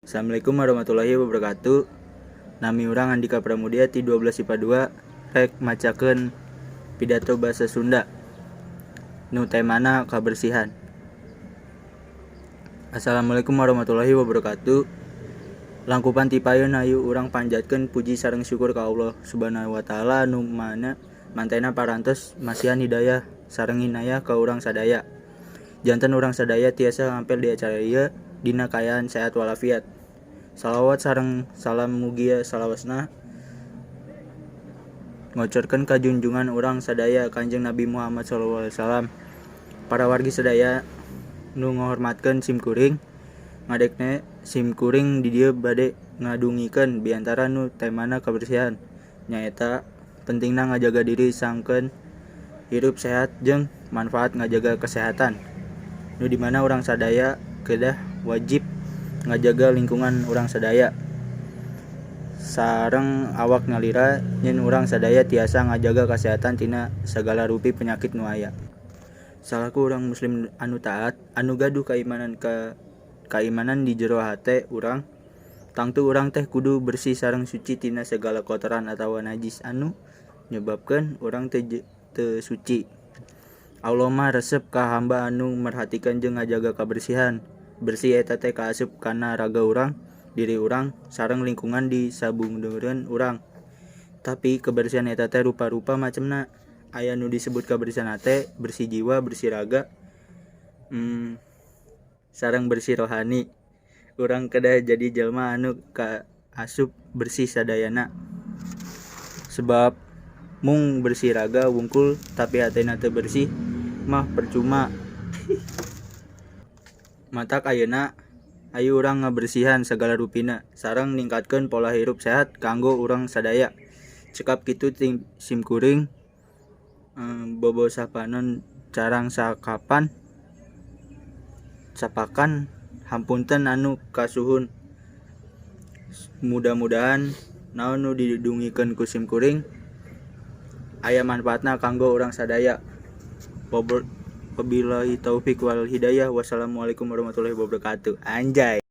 Assalamualaikum warahmatullahi wabarakatuh. Nami urang Andika Pramudia ti 12 IPA 2 rek macakeun pidato bahasa Sunda nu temana kabersihan. Assalamualaikum warahmatullahi wabarakatuh. Langkupan ti payeun ayu urang panjatkeun puji sareng syukur ka Allah Subhanahu wa taala nu mana mantena parantos masihan hidayah sareng hinayah ka urang sadaya. Janten urang sadaya tiasa ngampil di acara ieu dina kaayaan sehat walafiat. Salawat sareng salam mugia salawasna ngocorkeun ka junjungan urang sadaya Kanjeng Nabi Muhammad SAW. Para wargi sadaya nu ngahormatkeun simkuring ngadekne simkuring di dieu bade ngadungikeun biantara nu temana kabersihan nyaeta pentingna ngajaga diri sangkeun hirup sehat jeung manfaat ngajaga kesehatan nu dimana urang sadaya kedah wajib ngajaga lingkungan urang sadaya sareng awak ngalira nyen urang sadaya tiasa ngajaga kesehatan tina sagala rupi penyakit nu aya. Salaku urang muslim anu taat anu gaduh kaimanan di jero hate urang tangtu urang teh kudu bersih sareng suci tina segala kotoran atawa najis anu nyebabkeun urang teu suci. Allah mah resep ka hamba anu merhatikeun jeung ngajaga kabersihan. Bersih eta teh kaasup kana raga urang, diri urang, sareng lingkungan di sabungeureun urang. Tapi kebersihan eta teh rupa-rupa macemna. Aya nu disebut kabersihan teh bersih jiwa, bersih raga, sareng bersih rohani. Urang kedah jadi jelema anu kaasup bersih sadayana. Sebab mung bersih raga wungkul tapi hatena teu bersih mah percuma. Matak ayeuna ayu urang ngabersihan sagala rupina sareng ningkatkeun pola hirup sehat kanggo urang sadaya. Cekap kitu simkuring bobo sapanon carang sakapan sapakan hampunten anu kasuhun. Mudah-mudahan naon nu didungikeun ku simkuring aya manfaatna kanggo urang sadaya. Wabillahi taufik wal hidayah. Wassalamualaikum warahmatullahi wabarakatuh. Anjay.